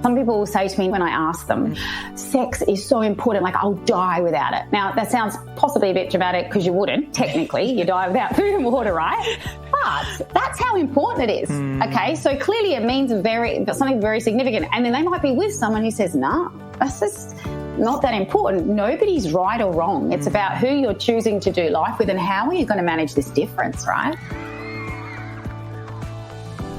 Some people will say to me when I ask them, sex is so important, like I'll die without it. Now, that sounds possibly a bit dramatic because you wouldn't, technically. You die without food and water, right? But that's how important it is, okay? So clearly it means something very significant. And then they might be with someone who says, nah, that's just not that important. Nobody's right or wrong. It's about who you're choosing to do life with and how are you going to manage this difference, right?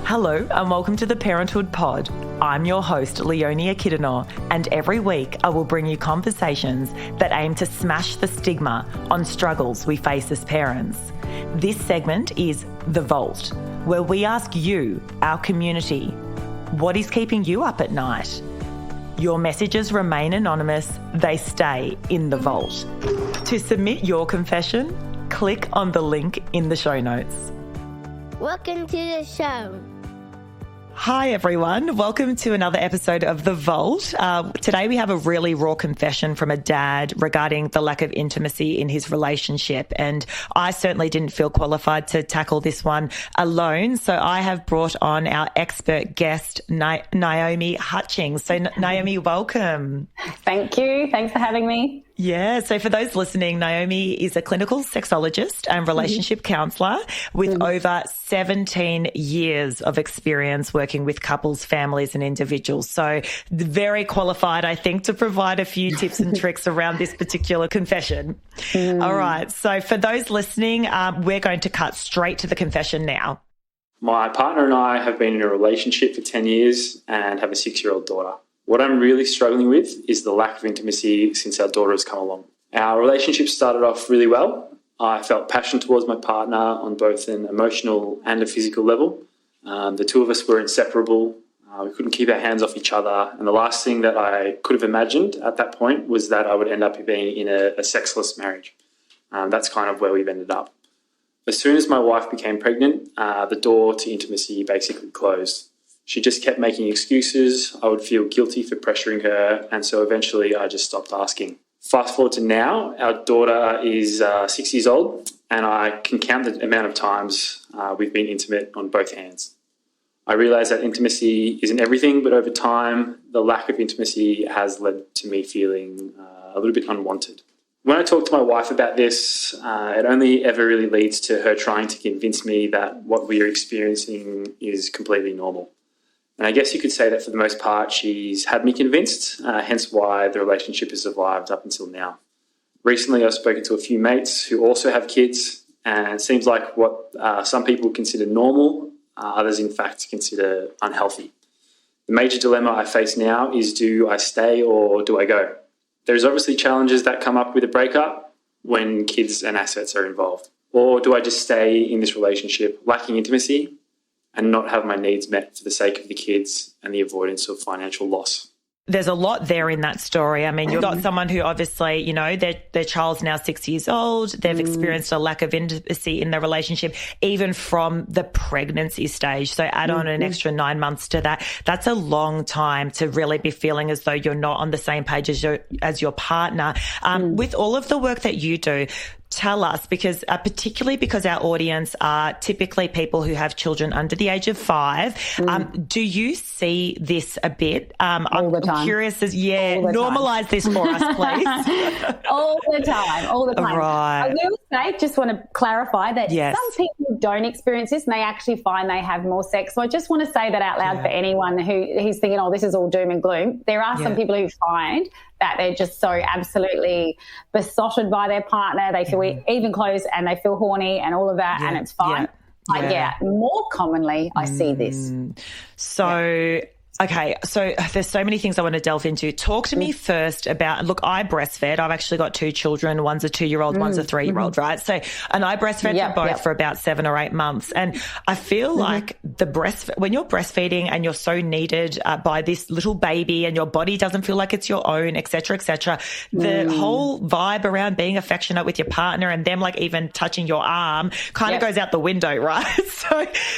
Hello and welcome to the Parenthood Pod. I'm your host, Leonie Akidinor, and every week I will bring you conversations that aim to smash the stigma on struggles we face as parents. This segment is The Vault, where we ask you, our community, what is keeping you up at night? Your messages remain anonymous, they stay in the vault. To submit your confession, click on the link in the show notes. Welcome to the show. Hi everyone, welcome to another episode of The Vault. Today we have a really raw confession from a dad regarding the lack of intimacy in his relationship, and I certainly didn't feel qualified to tackle this one alone, so I have brought on our expert guest, Naomi Hutchings. So Naomi, welcome. Thank you. Thanks for having me. Yeah, so for those listening, Naomi is a clinical sexologist and relationship counsellor with over 17 years of experience working with couples, families and individuals. So very qualified, I think, to provide a few tips and tricks around this particular confession. All right, so for those listening, we're going to cut straight to the confession now. My partner and I have been in a relationship for 10 years and have a 6-year-old daughter. What I'm really struggling with is the lack of intimacy since our daughter has come along. Our relationship started off really well. I felt passion towards my partner on both an emotional and a physical level. The two of us were inseparable. We couldn't keep our hands off each other. And the last thing that I could have imagined at that point was that I would end up being in a sexless marriage. That's kind of where we've ended up. As soon as my wife became pregnant, the door to intimacy basically closed. She just kept making excuses. I would feel guilty for pressuring her, and so eventually I just stopped asking. Fast forward to now, our daughter is 6 years old, and I can count the amount of times we've been intimate on both hands. I realise that intimacy isn't everything, but over time, the lack of intimacy has led to me feeling a little bit unwanted. When I talk to my wife about this, it only ever really leads to her trying to convince me that what we are experiencing is completely normal. And I guess you could say that for the most part, she's had me convinced, hence why the relationship has survived up until now. Recently, I've spoken to a few mates who also have kids, and it seems like what some people consider normal, others in fact consider unhealthy. The major dilemma I face now is, do I stay or do I go? There's obviously challenges that come up with a breakup when kids and assets are involved. Or do I just stay in this relationship lacking intimacy and not have my needs met for the sake of the kids and the avoidance of financial loss? There's a lot there in that story. I mean, you've got someone who obviously, you know, their child's now 6 years old. They've experienced a lack of intimacy in their relationship, even from the pregnancy stage. So add on an extra 9 months to that. That's a long time to really be feeling as though you're not on the same page as your partner. With all of the work that you do, tell us, because particularly because our audience are typically people who have children under the age of 5, do you see this a bit? All the time. I'm curious as, normalise this for us, please. all the time. Right. I will say, just want to clarify that some people don't experience this and they actually find they have more sex. So I just want to say that out loud for anyone who's thinking, oh, this is all doom and gloom. There are some people who find that they're just so absolutely besotted by their partner. They feel even clothes and they feel horny and all of that, and it's fine. More commonly I see this. Okay, so there's so many things I want to delve into. Talk to me first about, look, I breastfed. I've actually got 2 children. One's a 2-year-old, one's a 3-year-old, right? So, and I breastfed for both for about 7 or 8 months. And I feel like when you're breastfeeding and you're so needed by this little baby and your body doesn't feel like it's your own, et cetera, the whole vibe around being affectionate with your partner and them like even touching your arm kind of goes out the window, right?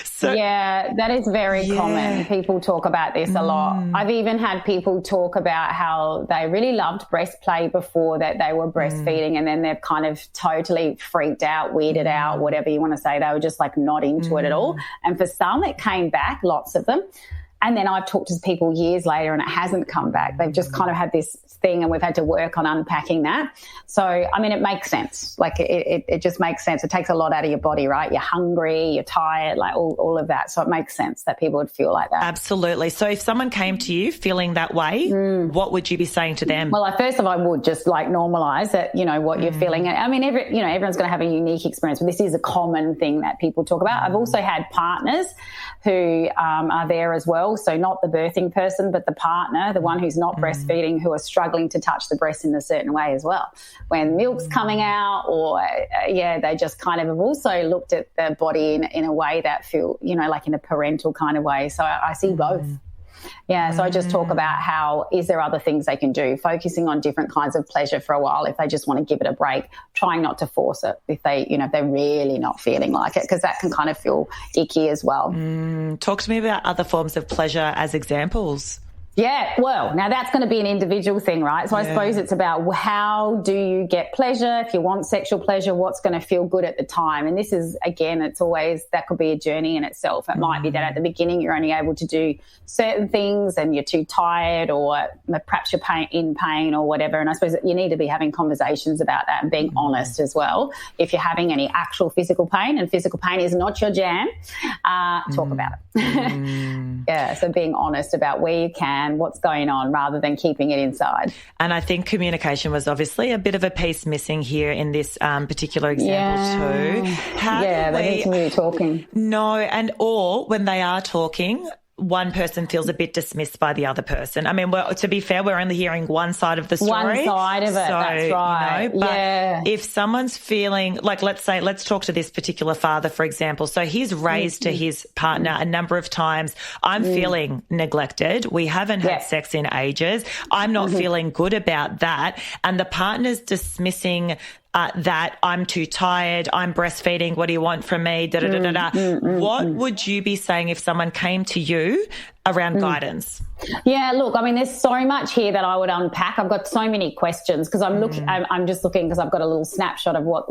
So yeah, that is very common. People talk about this a lot. I've even had people talk about how they really loved breast play before that they were breastfeeding, and then they've kind of totally freaked out, weirded out, whatever you want to say. They were just like not into it at all. And for some, it came back, lots of them. And then I've talked to people years later and it hasn't come back. They've just kind of had this thing and we've had to work on unpacking that. So, I mean, it makes sense. Like it just makes sense. It takes a lot out of your body, right? You're hungry, you're tired, like all of that. So it makes sense that people would feel like that. Absolutely. So if someone came to you feeling that way, what would you be saying to them? Well, first of all, I would just like normalise that, you know, what you're feeling. I mean, everyone's going to have a unique experience, but this is a common thing that people talk about. I've also had partners who are there as well. So not the birthing person, but the partner, the one who's not breastfeeding, who are struggling to touch the breast in a certain way as well. When milk's coming out or, they just kind of have also looked at the body in a way that feel, you know, like in a parental kind of way. So I see both. Yeah, so I just talk about how is there other things they can do, focusing on different kinds of pleasure for a while if they just want to give it a break, trying not to force it if they, you know, if they're really not feeling like it, because that can kind of feel icky as well. Talk to me about other forms of pleasure as examples. Yeah, well, now that's going to be an individual thing, right? So I suppose it's about how do you get pleasure? If you want sexual pleasure, what's going to feel good at the time? And this is, again, it's always, that could be a journey in itself. It might be that at the beginning you're only able to do certain things and you're too tired, or perhaps you're in pain or whatever. And I suppose you need to be having conversations about that and being honest as well. If you're having any actual physical pain and physical pain is not your jam, talk about it. Yeah, so being honest about where you can, what's going on, rather than keeping it inside. And I think communication was obviously a bit of a piece missing here in this particular example too. They need to be talking. No, or when they are talking, one person feels a bit dismissed by the other person. I mean, to be fair, we're only hearing one side of the story. One side of it, that's right. You know, but if someone's feeling, like let's talk to this particular father, for example. So he's raised to his partner a number of times, I'm feeling neglected. We haven't had sex in ages. I'm not feeling good about that. And the partner's dismissing that I'm too tired, I'm breastfeeding, what do you want from me, What would you be saying if someone came to you around guidance? Yeah, look, I mean, there's so much here that I would unpack. I've got so many questions because I'm just looking because I've got a little snapshot of what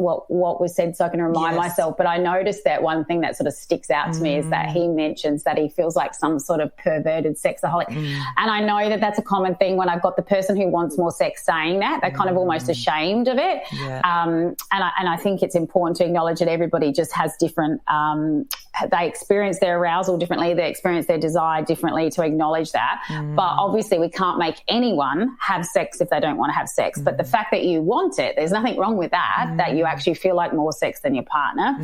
was said so I can remind myself. But I noticed that one thing that sort of sticks out to me is that he mentions that he feels like some sort of perverted sexaholic. And I know that that's a common thing when I've got the person who wants more sex saying that. They're kind of almost ashamed of it. Yeah. And I think it's important to acknowledge that everybody just has different, they experience their arousal differently, they experience their desire differently, to acknowledge that. But obviously we can't make anyone have sex if they don't want to have sex. But the fact that you want it, there's nothing wrong with that, that you actually feel like more sex than your partner.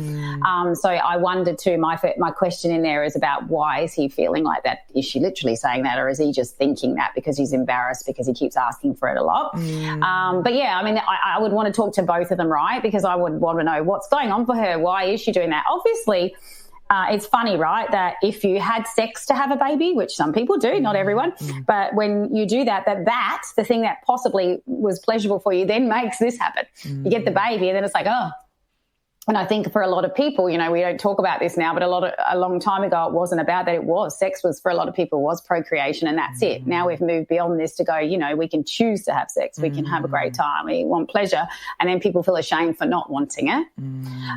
So I wonder too, my question in there is about why is he feeling like that? Is she literally saying that, or is he just thinking that because he's embarrassed because he keeps asking for it a lot? But yeah, I mean, I would want to talk to both of them, right? Because I would want to know what's going on for her. Why is she doing that? Obviously, it's funny, right, that if you had sex to have a baby, which some people do, not everyone, but when you do that, the thing that possibly was pleasurable for you then makes this happen. You get the baby and then it's like, oh. And I think for a lot of people, you know, we don't talk about this now, but a long time ago it wasn't about that. It was. Sex was, for a lot of people, was procreation, and that's it. Now we've moved beyond this to go, you know, we can choose to have sex. We can have a great time. We want pleasure. And then people feel ashamed for not wanting it.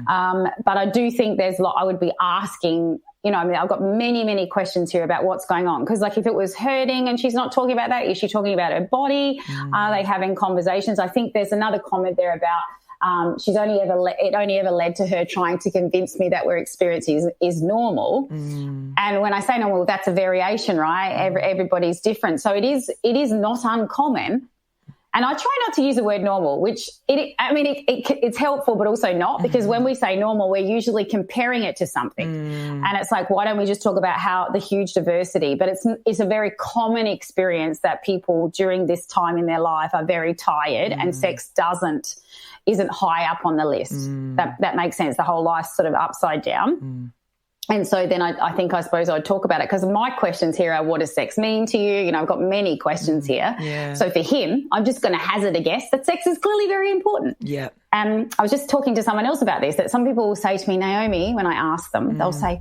But I do think I would be asking, you know, I mean, I've got many, many questions here about what's going on. Because, like, if it was hurting and she's not talking about that, is she talking about her body? Are they having conversations? I think there's another comment there about it only ever led to her trying to convince me that we're experiencing is normal. And when I say normal, that's a variation, right? Everybody's different. So it is not uncommon. And I try not to use the word normal, which it's helpful, but also not, because when we say normal, we're usually comparing it to something. And it's like, why don't we just talk about how the huge diversity? But it's a very common experience that people during this time in their life are very tired and sex isn't high up on the list. That makes sense. The whole life's sort of upside down. And so then I suppose I'd talk about it, because my questions here are, what does sex mean to you? You know, I've got many questions here. Yeah. So for him, I'm just going to hazard a guess that sex is clearly very important. Yeah. I was just talking to someone else about this, that some people will say to me, Naomi, when I ask them, they'll say,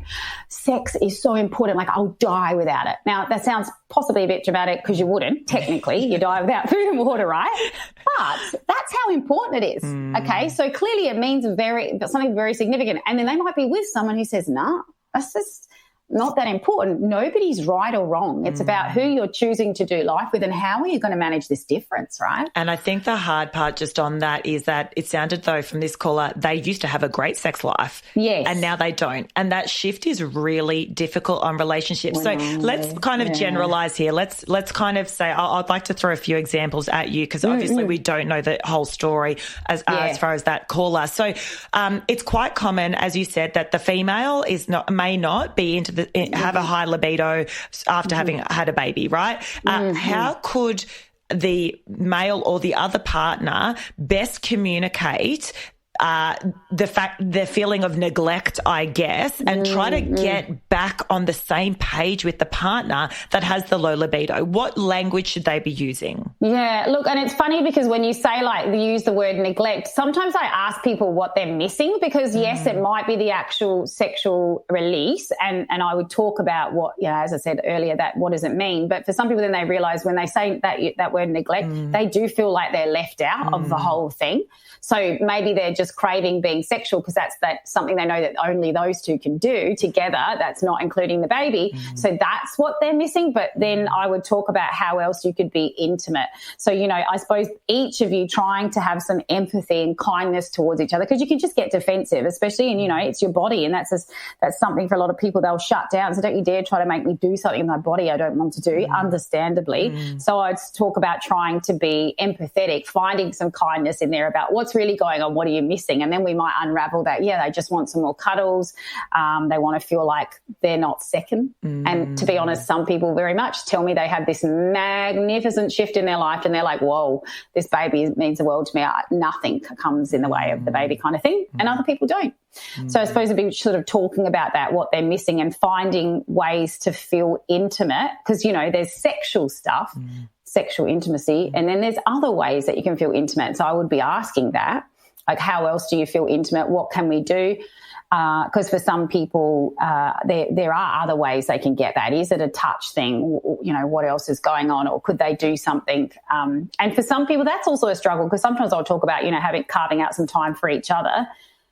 sex is so important, like I'll die without it. Now, that sounds possibly a bit dramatic, because you wouldn't, technically. You die without food and water, right? But that's how important it is, okay? So clearly it means something very significant. And then they might be with someone who says, nah, that's just not that important. Nobody's right or wrong. It's about who you're choosing to do life with and how are you going to manage this difference, right? And I think the hard part just on that is that it sounded, though, from this caller, they used to have a great sex life. Yes. And now they don't. And that shift is really difficult on relationships. So let's kind of generalize here. Let's kind of say, I'd like to throw a few examples at you because obviously we don't know the whole story as far as that caller. So it's quite common, as you said, that the female may not be have a high libido after having had a baby, right? How could the male or the other partner best communicate the feeling of neglect, I guess, and try to get back on the same page with the partner that has the low libido? What language should they be using? Yeah, look, and it's funny because when you say, like, you use the word neglect, sometimes I ask people what they're missing because, yes, it might be the actual sexual release, and I would talk about what, as I said earlier, that what does it mean? But for some people, then they realise when they say that word neglect, they do feel like they're left out of the whole thing. So maybe they're just craving being sexual because that's something they know that only those two can do together. That's not including the baby. So that's what they're missing. But then I would talk about how else you could be intimate. So, I suppose each of you trying to have some empathy and kindness towards each other, because you can just get defensive, especially in, it's your body. And that's something for a lot of people. They'll shut down. So don't you dare try to make me do something in my body I don't want to do, understandably. So I'd talk about trying to be empathetic, finding some kindness in there about what's really going on, what are you missing? And then we might unravel that, they just want some more cuddles. They want to feel like they're not second. And to be honest, some people very much tell me they have this magnificent shift in their life and they're like, whoa, this baby means the world to me. Nothing comes in the way of the baby kind of thing. And other people don't. So I suppose it'd be sort of talking about that, what they're missing, and finding ways to feel intimate because, there's sexual stuff, sexual intimacy, and then there's other ways that you can feel intimate. So I would be asking that, like, how else do you feel intimate? What can we do? Because for some people, there are other ways they can get that. Is it a touch thing? What else is going on? Or could they do something? And for some people, that's also a struggle because sometimes I'll talk about, carving out some time for each other.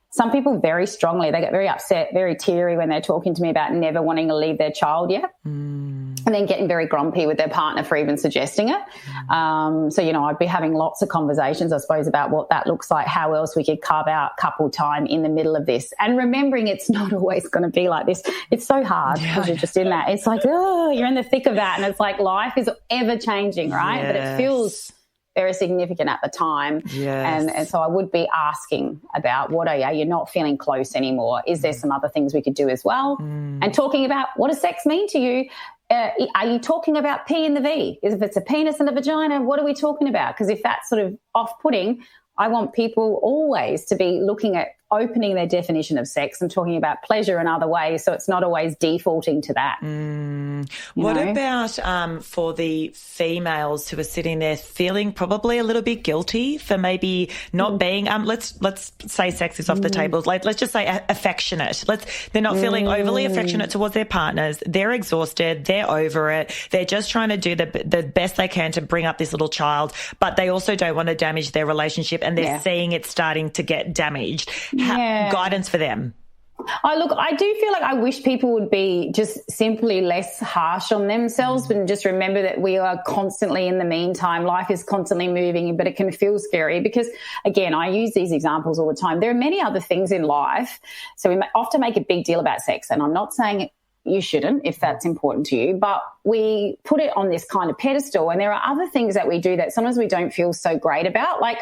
Some people very strongly, they get very upset, very teary when they're talking to me about never wanting to leave their child yet. And then getting very grumpy with their partner for even suggesting it. So, I'd be having lots of conversations, I suppose, about what that looks like, how else we could carve out couple time in the middle of this. And remembering it's not always going to be like this. It's so hard because you're just in that. It's like, you're in the thick of that. And it's like life is ever changing, right? But it feels very significant at the time. And so I would be asking about you're not feeling close anymore. Is there some other things we could do as well? And talking about what does sex mean to you? Are you talking about P and the V? If it's a penis and a vagina, what are we talking about? Because if that's sort of off-putting, I want people always to be looking at opening their definition of sex and talking about pleasure in other ways, so it's not always defaulting to that. What about for the females who are sitting there feeling probably a little bit guilty for maybe not being let's say sex is off the table, like let's just say affectionate. They're not feeling overly affectionate towards their partners. They're exhausted, they're over it, they're just trying to do the best they can to bring up this little child, but they also don't want to damage their relationship and they're seeing it starting to get damaged. Guidance for them. I do feel like I wish people would be just simply less harsh on themselves and just remember that we are constantly in the meantime. Life is constantly moving, but it can feel scary because, again, I use these examples all the time. There are many other things in life. So we often make a big deal about sex, and I'm not saying you shouldn't if that's important to you, but we put it on this kind of pedestal, and there are other things that we do that sometimes we don't feel so great about. Like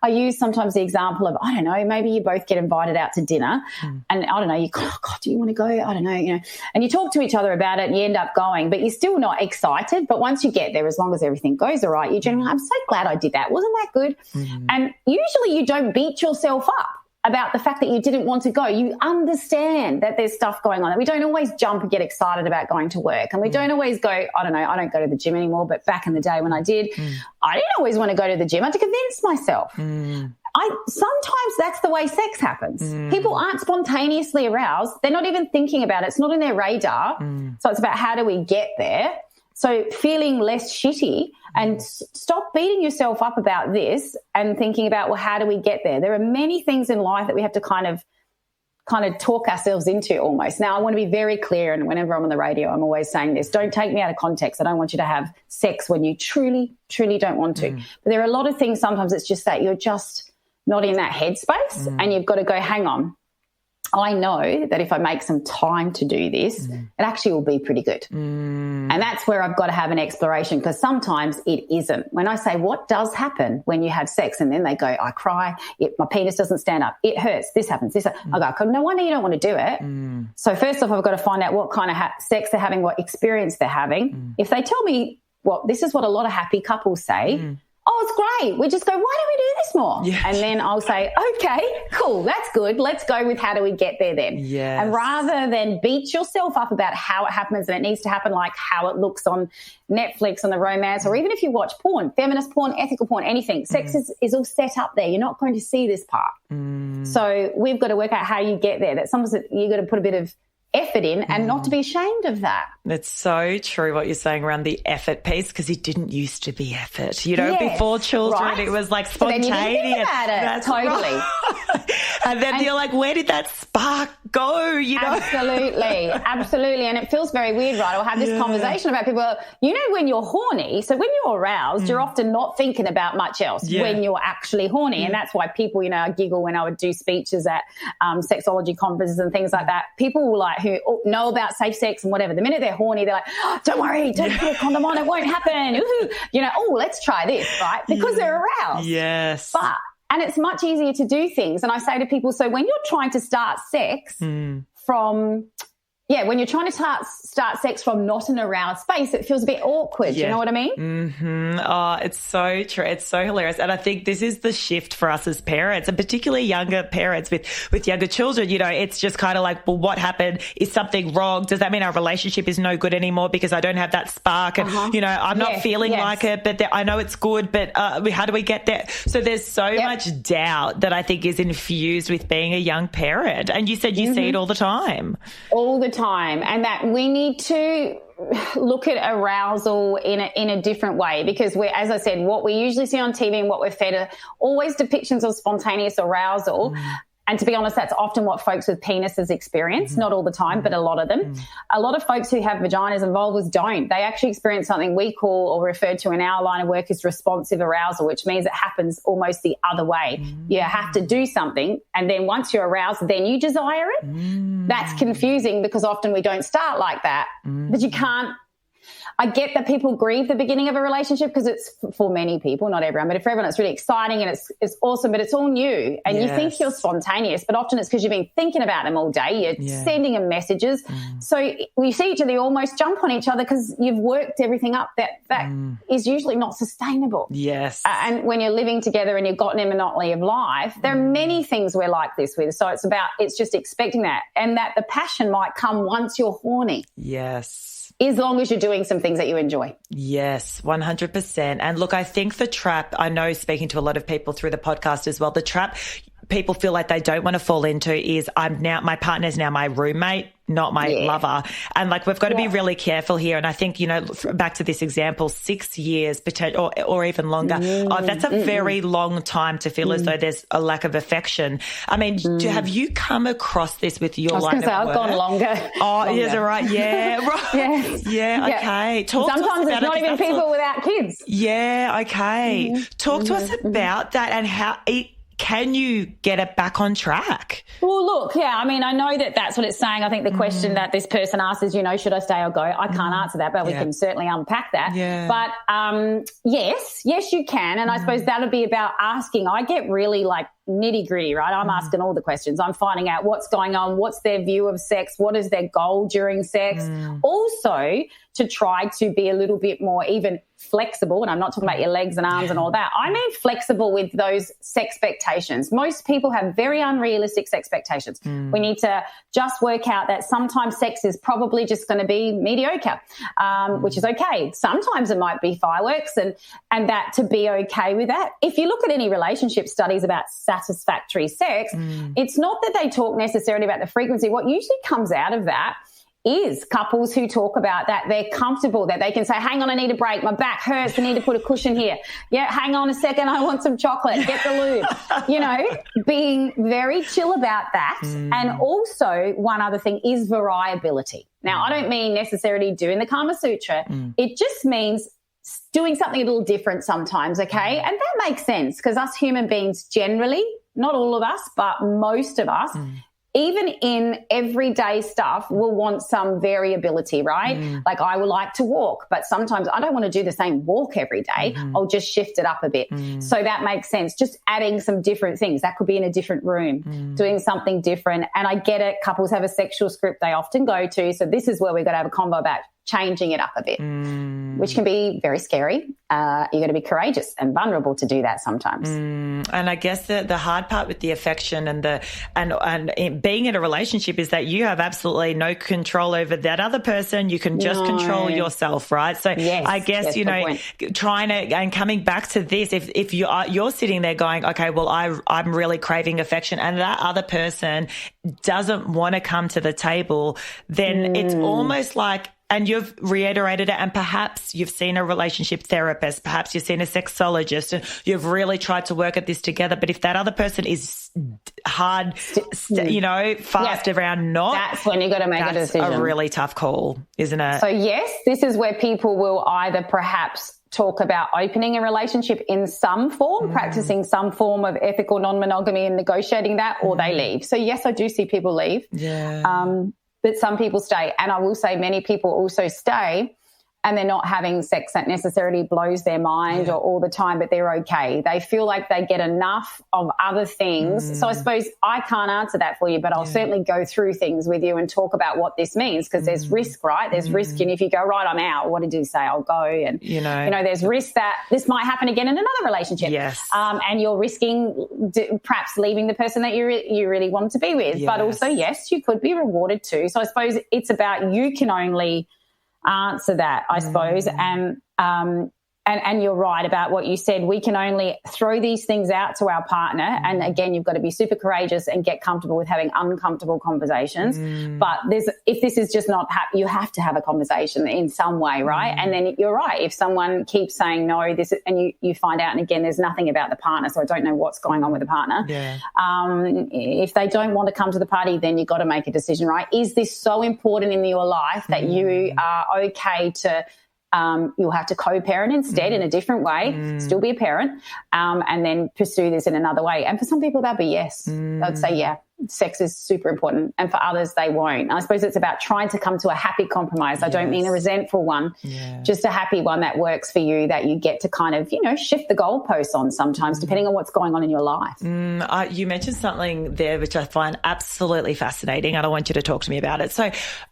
I use sometimes the example of, I don't know, maybe you both get invited out to dinner and I don't know, you go, oh God, do you want to go? I don't know, and you talk to each other about it and you end up going, but you're still not excited. But once you get there, as long as everything goes all right, you're generally, I'm so glad I did that. Wasn't that good? And usually you don't beat yourself up about the fact that you didn't want to go. You understand that there's stuff going on, that we don't always jump and get excited about going to work. And we don't always go, I don't know, I don't go to the gym anymore, but back in the day when I did, I didn't always want to go to the gym. I had to convince myself. Sometimes that's the way sex happens. People aren't spontaneously aroused. They're not even thinking about it. It's not in their radar. So it's about how do we get there? So feeling less shitty and stop beating yourself up about this and thinking about, well, how do we get there? There are many things in life that we have to kind of kind of talk ourselves into almost. Now, I want to be very clear, and whenever I'm on the radio, I'm always saying this, don't take me out of context. I don't want you to have sex when you truly, truly don't want to. But there are a lot of things, sometimes it's just that you're just not in that headspace and you've got to go, hang on. I know that if I make some time to do this, it actually will be pretty good. And that's where I've got to have an exploration, because sometimes it isn't. When I say what does happen when you have sex, and then they go, I cry, my penis doesn't stand up, it hurts, this happens, this happens. I go, no wonder you don't want to do it. So first off, I've got to find out what kind of sex they're having, what experience they're having. If they tell me, this is what a lot of happy couples say, oh, it's great. We just go, why don't we do this more? Yes. And then I'll say, okay, cool, that's good. Let's go with how do we get there then? Yes. And rather than beat yourself up about how it happens and it needs to happen like how it looks on Netflix and the romance, or even if you watch porn, feminist porn, ethical porn, anything, sex is all set up there. You're not going to see this part. So we've got to work out how you get there. That sometimes you've got to put a bit of effort in and not to be ashamed of that. That's so true what you're saying around the effort piece, because it didn't used to be effort. You know, before children, it was like spontaneous. So then you didn't think about it. That's totally. Right. And then you're like, where did that spark go? You know? Absolutely. And it feels very weird, right? I'll have this conversation about people, when you're horny, so when you're aroused, you're often not thinking about much else when you're actually horny. And that's why people, I giggle when I would do speeches at sexology conferences and things like that. People who know about safe sex and whatever, the minute they're horny, they're like, oh, don't worry, don't put a condom on, it won't happen. Let's try this, right? Because they're aroused. Yes. And it's much easier to do things. And I say to people, so when you're trying to start sex when you're trying to start sex from not an aroused space, it feels a bit awkward. You know what I mean? Oh, it's so true. It's so hilarious. And I think this is the shift for us as parents, and particularly younger parents with younger children. It's just kind of like, well, what happened? Is something wrong? Does that mean our relationship is no good anymore because I don't have that spark? And, I'm not feeling like it, but I know it's good, but how do we get there? So there's so much doubt that I think is infused with being a young parent. And you said you see it all the time. All the time, and that we need to look at arousal in a different way, because as I said, what we usually see on TV and what we're fed are always depictions of spontaneous arousal. And to be honest, that's often what folks with penises experience, not all the time, but a lot of them. A lot of folks who have vaginas and vulvas don't. They actually experience something we call, or refer to in our line of work, as responsive arousal, which means it happens almost the other way. You have to do something, and then once you're aroused, then you desire it. That's confusing, because often we don't start like that. But you can't. I get that people grieve the beginning of a relationship, because it's, for many people, not everyone, but for everyone, it's really exciting and it's awesome, but it's all new. And you think you're spontaneous, but often it's because you've been thinking about them all day. You're sending them messages. So we see each other, you almost jump on each other because you've worked everything up that is usually not sustainable. Yes. And when you're living together and you've got an monotony of life, there are many things we're like this with. So it's just expecting that, and that the passion might come once you're horny. Yes. As long as you're doing some things that you enjoy. Yes, 100%. And look, I think the trap, I know, speaking to a lot of people through the podcast as well, the trap people feel like they don't want to fall into is my partner's now my roommate, not my lover. And we've got to be really careful here. And I think, back to this example, 6 years or even longer, that's a very long time to feel as though there's a lack of affection. I mean, have you come across this with your line of work? I've gone longer. Oh, yes, right. Yeah, right. Yes. Yeah, okay. Sometimes it's not even people without kids. Yeah, okay. Talk to us about that and how can you get it back on track? Well, look, I mean, I know that's what it's saying. I think the question that this person asked is, should I stay or go? I can't answer that, but we can certainly unpack that. Yeah. But yes, you can. And I suppose that would be about asking. I get really nitty gritty, right? I'm asking all the questions. I'm finding out what's going on, what's their view of sex, what is their goal during sex. Also, to try to be a little bit more even flexible, and I'm not talking about your legs and arms and all that. I mean flexible with those expectations. Most people have very unrealistic expectations. We need to just work out that sometimes sex is probably just going to be mediocre, which is okay. Sometimes it might be fireworks, and that to be okay with that. If you look at any relationship studies about satisfactory sex, it's not that they talk necessarily about the frequency. What usually comes out of that is couples who talk about that they're comfortable, that they can say, hang on, I need a break. My back hurts. I need to put a cushion here. Yeah, hang on a second. I want some chocolate. Get the lube. You know, being very chill about that. And also one other thing is variability. Now, I don't mean necessarily doing the Kama Sutra. It just means doing something a little different sometimes, okay? And that makes sense because us human beings generally, not all of us, but most of us, even in everyday stuff, will want some variability, right? Like I would like to walk, but sometimes I don't want to do the same walk every day. I'll just shift it up a bit. So that makes sense. Just adding some different things. That could be in a different room, doing something different. And I get it. Couples have a sexual script they often go to. So this is where we've got to have a convo about changing it up a bit, which can be very scary. You're going to be courageous and vulnerable to do that sometimes. And I guess the hard part with the affection and being in a relationship is that you have absolutely no control over that other person. You can just control yourself, right? So I guess, you know, trying to, and coming back to this, if you're sitting there going, okay, well, I'm really craving affection and that other person doesn't want to come to the table, then it's almost like, and you've reiterated it, and perhaps you've seen a relationship therapist, perhaps you've seen a sexologist, and you've really tried to work at this together. But if that other person is hard, you know, fast around not, that's when you got to make a decision. That's a really tough call, isn't it? So yes, this is where people will either perhaps talk about opening a relationship in some form, practicing some form of ethical non-monogamy and negotiating that, or they leave. So yes, I do see people leave. But some people stay. And I will say many people also stay and they're not having sex that necessarily blows their mind or all the time, but they're okay. They feel like they get enough of other things. So I suppose I can't answer that for you, but I'll certainly go through things with you and talk about what this means because there's risk, right? There's risk. And if you go, right, I'm out, what did you say? I'll go. And, you know, there's risk that this might happen again in another relationship. And you're risking perhaps leaving the person that you really want to be with. But also, yes, you could be rewarded too. So I suppose it's about you can only answer that, I suppose. And you're right about what you said. We can only throw these things out to our partner. And again, you've got to be super courageous and get comfortable with having uncomfortable conversations. But if this is just not you have to have a conversation in some way, right? And then you're right. If someone keeps saying no, and you find out, and again, there's nothing about the partner, so I don't know what's going on with the partner. If they don't want to come to the party, then you've got to make a decision, right? Is this so important in your life that you are okay to you'll have to co-parent instead in a different way, still be a parent, and then pursue this in another way. And for some people, that'll be yes. They'd say, yeah, sex is super important. And for others, they won't. And I suppose it's about trying to come to a happy compromise. I don't mean a resentful one, just a happy one that works for you, that you get to kind of, shift the goalposts on sometimes, depending on what's going on in your life. You mentioned something there which I find absolutely fascinating, and I want you to talk to me about it. So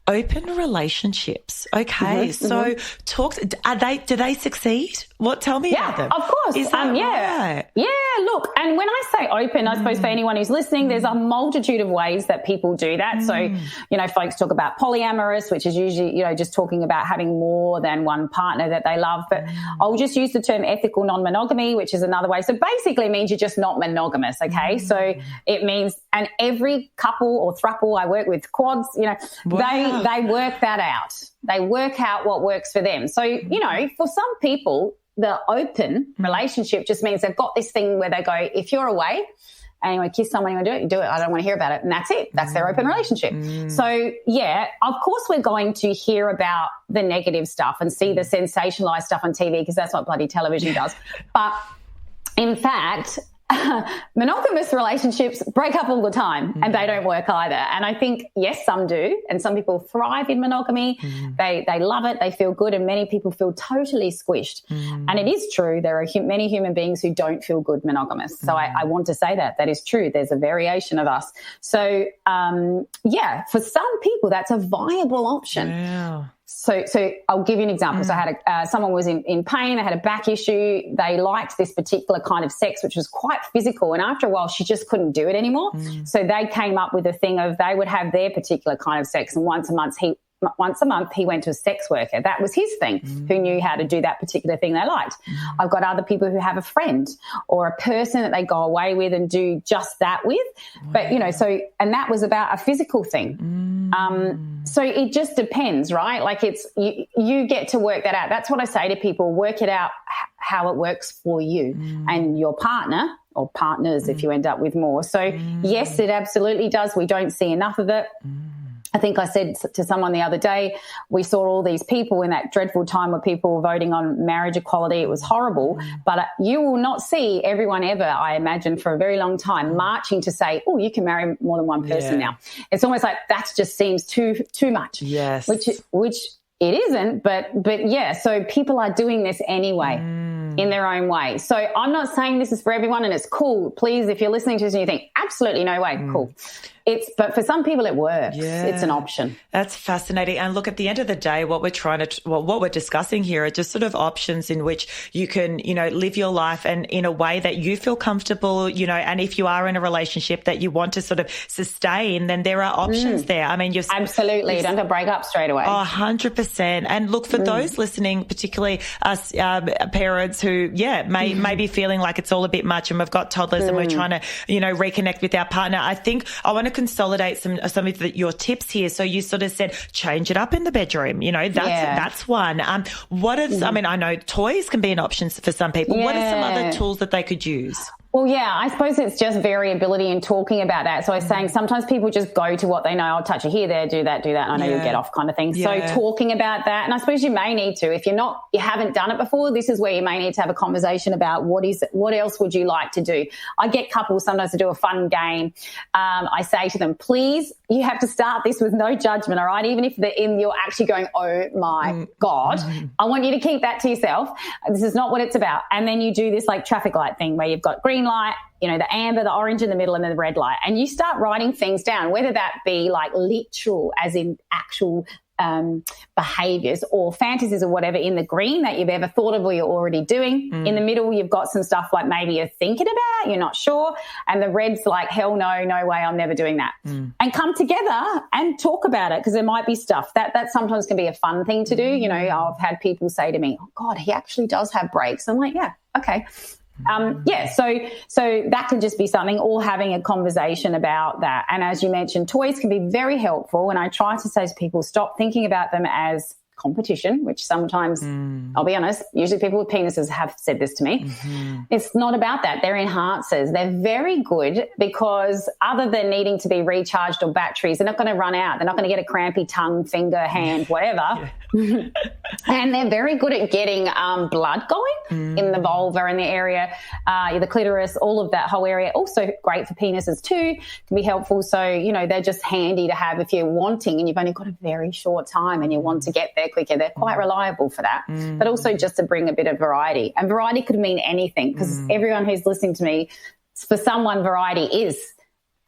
open relationships. Okay. So do they succeed? Tell me about them. Of course. Is that right? Yeah, look, and when I say open, I suppose for anyone who's listening, there's a multitude of ways that people do that. So, folks talk about polyamorous, which is usually, just talking about having more than one partner that they love. But I'll just use the term ethical non-monogamy, which is another way. So basically it means you're just not monogamous, okay? So it means, and every couple or throuple I work with, quads, they work that out. They work out what works for them. So, for some people, the open relationship just means they've got this thing where they go, if you're away and you want to kiss someone, you want to do it, you do it. I don't want to hear about it. And that's it. That's their open relationship. So, of course we're going to hear about the negative stuff and see the sensationalized stuff on TV because that's what bloody television does. But in fact, monogamous relationships break up all the time and they don't work either. And I think, yes, some do. And some people thrive in monogamy. They love it. They feel good. And many people feel totally squished. And it is true. There are many human beings who don't feel good monogamous. So I want to say that is true. There's a variation of us. So, for some people, that's a viable option. Yeah. So I'll give you an example. So I had someone was in pain. They had a back issue. They liked this particular kind of sex, which was quite physical. And after a while, she just couldn't do it anymore. So they came up with a thing of they would have their particular kind of sex. And once a month, he went to a sex worker. That was his thing, who knew how to do that particular thing they liked. I've got other people who have a friend or a person that they go away with and do just that with. But, and that was about a physical thing. So it just depends, right? Like it's you get to work that out. That's what I say to people, work it out how it works for you and your partner or partners if you end up with more. So yes, it absolutely does. We don't see enough of it. I think I said to someone the other day, we saw all these people in that dreadful time where people were voting on marriage equality. It was horrible. But you will not see everyone ever, I imagine, for a very long time marching to say, oh, you can marry more than one person now. It's almost like that just seems too much. Yes. Which it isn't, but yeah, so people are doing this anyway in their own way. So I'm not saying this is for everyone and it's cool. Please, if you're listening to this and you think, absolutely no way, cool. But for some people it works. Yeah. It's an option. That's fascinating. And look, at the end of the day, what we're discussing here are just sort of options in which you can, live your life and in a way that you feel comfortable, and if you are in a relationship that you want to sort of sustain, then there are options there. I mean, absolutely. You don't have to break up straight away. 100%. And look, for those listening, particularly us parents who, may be feeling like it's all a bit much and we've got toddlers and we're trying to, reconnect with our partner. I think I want to consolidate some of your tips here. So you sort of said change it up in the bedroom. That's one. What is? I mean, I know toys can be an option for some people. What are some other tools that they could use? Well, yeah, I suppose it's just variability in talking about that. So I was saying sometimes people just go to what they know. I'll touch it here, there, do that, and I know you'll get off kind of thing. Yeah. So talking about that, and I suppose you may need to, if you haven't done it before, this is where you may need to have a conversation about what else would you like to do. I get couples sometimes to do a fun game. I say to them, please, you have to start this with no judgment, all right? Even if you're actually going, oh my God, I want you to keep that to yourself. This is not what it's about. And then you do this like traffic light thing where you've got green light, the amber, the orange in the middle, and then the red light. And you start writing things down, whether that be like literal, as in actual behaviors or fantasies or whatever in the green that you've ever thought of or you're already doing. In the middle, you've got some stuff like maybe you're thinking about, you're not sure. And the red's like, hell no way, I'm never doing that. And come together and talk about it, because there might be stuff that sometimes can be a fun thing to do. I've had people say to me, oh God, he actually does have breaks. I'm like, yeah, okay. So that can just be something, or having a conversation about that. And as you mentioned, toys can be very helpful. And I try to say to people, stop thinking about them as competition, which sometimes, I'll be honest, usually people with penises have said this to me. It's not about that. They're enhancers. They're very good because other than needing to be recharged or batteries, they're not going to run out. They're not going to get a crampy tongue, finger, hand, whatever. And they're very good at getting blood going in the vulva and the area, the clitoris, all of that whole area. Also great for penises too, can be helpful. So, they're just handy to have if you're wanting and you've only got a very short time and you want to get there quicker. They're quite reliable for that, but also just to bring a bit of variety. And variety could mean anything, because everyone who's listening to me, for someone, variety is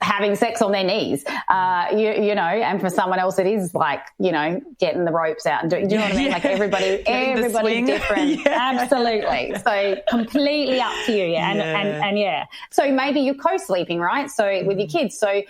having sex on their knees, and for someone else it is like, getting the ropes out and do you know what I mean? Like everybody's different. Absolutely. So completely up to you. And yeah. So maybe you're co-sleeping, right? So with your kids. So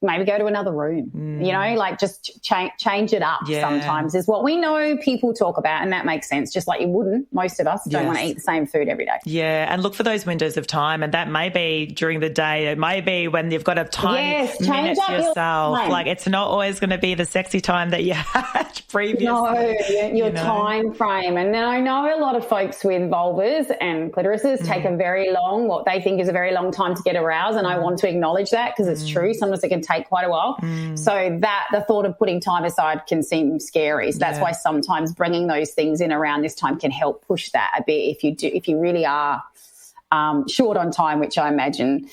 maybe go to another room, like just change it up sometimes is what we know people talk about, and that makes sense. Just like you wouldn't, most of us don't want to eat the same food every day. Yeah, and look for those windows of time, and that may be during the day. It may be when you've got a tiny minute to yourself. Like it's not always going to be the sexy time that you had previously. No, your time frame. And then I know a lot of folks with vulvas and clitorises take a very long, what they think is a very long time to get aroused, and I want to acknowledge that because it's true. Sometimes it can take quite a while. So that the thought of putting time aside can seem scary. So that's why sometimes bringing those things in around this time can help push that a bit if you really are short on time, which I imagine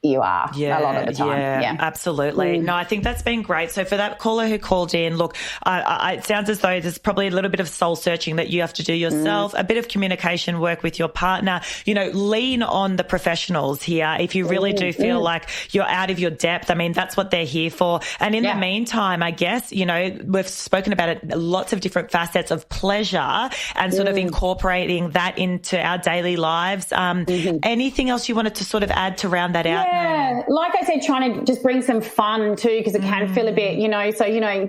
you are a lot of the time. Yeah, absolutely. No, I think that's been great. So for that caller who called in, look, it sounds as though there's probably a little bit of soul searching that you have to do yourself, a bit of communication work with your partner, lean on the professionals here. If you really do feel like you're out of your depth, I mean, that's what they're here for. And in the meantime, I guess, we've spoken about it, lots of different facets of pleasure and sort of incorporating that into our daily lives. Anything else you wanted to sort of add to round that out? out. Yeah, like I said, trying to just bring some fun too, because it can feel a bit, so,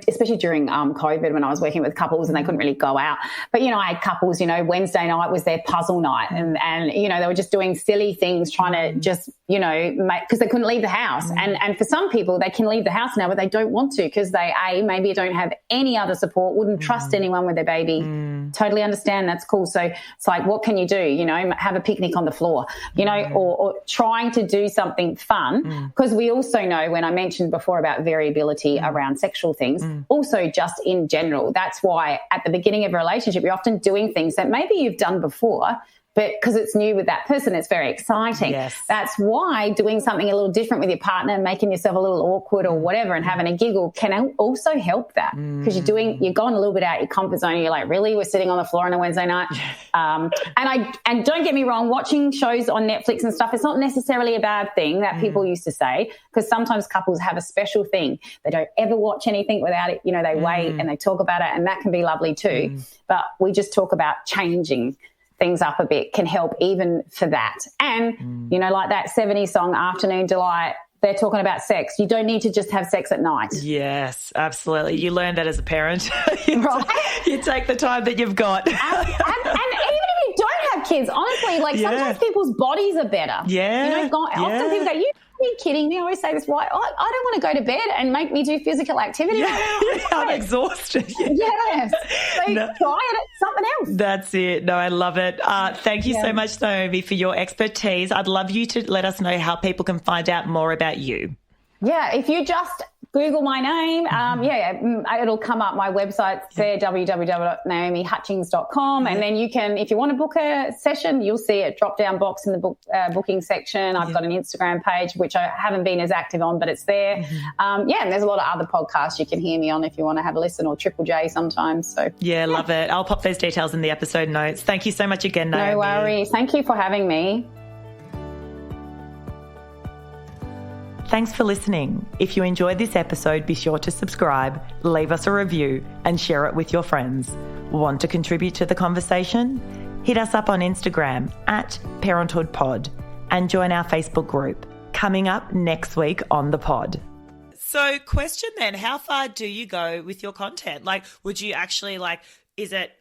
especially during COVID when I was working with couples and they couldn't really go out. But, I had couples, Wednesday night was their puzzle night and they were just doing silly things, trying to just, because they couldn't leave the house. And for some people, they can leave the house now, but they don't want to because they, maybe don't have any other support, wouldn't trust anyone with their baby. Totally understand. That's cool. So it's like, what can you do? Have a picnic on the floor, or trying to do something fun, because we also know, when I mentioned before about variability around sexual things, also just in general, that's why at the beginning of a relationship, you're often doing things that maybe you've done before, but because it's new with that person, it's very exciting. Yes. That's why doing something a little different with your partner, making yourself a little awkward or whatever and having a giggle can also help that, because you're going a little bit out your comfort zone. You're like, really? We're sitting on the floor on a Wednesday night? And don't get me wrong, watching shows on Netflix and stuff, it's not necessarily a bad thing that people used to say, because sometimes couples have a special thing. They don't ever watch anything without it. They wait and they talk about it, and that can be lovely too. But we just talk about changing things up a bit can help even for that. And, like that 70s song, Afternoon Delight, they're talking about sex. You don't need to just have sex at night. Yes, absolutely. You learn that as a parent. Right? You take the time that you've got. And even if you don't have kids, honestly, sometimes people's bodies are better. Yeah. Often people go, are you kidding me? I always say this, why? I don't want to go to bed and make me do physical activity. I'm exhausted. Yes. So try it at something else. That's it. No, I love it. Thank you so much, Naomi, for your expertise. I'd love you to let us know how people can find out more about you. Yeah, if you just Google my name, it'll come up. My website's there, www.naomihutchings.com. And then you can, if you want to book a session, you'll see a drop-down box in the booking section. I've got an Instagram page, which I haven't been as active on, but it's there. And there's a lot of other podcasts you can hear me on if you want to have a listen, or Triple J sometimes. So love it. I'll pop those details in the episode notes. Thank you so much again, Naomi. No worries. Thank you for having me. Thanks for listening. If you enjoyed this episode, be sure to subscribe, leave us a review, and share it with your friends. Want to contribute to the conversation? Hit us up on Instagram @ParenthoodPod and join our Facebook group. Coming up next week on the pod. So, question then, how far do you go with your content? Would you actually is it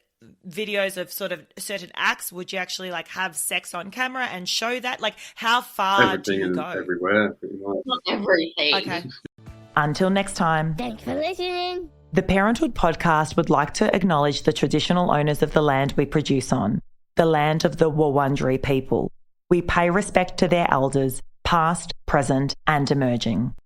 videos of sort of certain acts? Would you actually have sex on camera and show that? How far do you go? Everywhere, pretty much. Not everything. Okay. Until next time. Thanks for listening. The Parenthood Podcast would like to acknowledge the traditional owners of the land we produce on, the land of the Wurundjeri people. We pay respect to their elders, past, present, and emerging.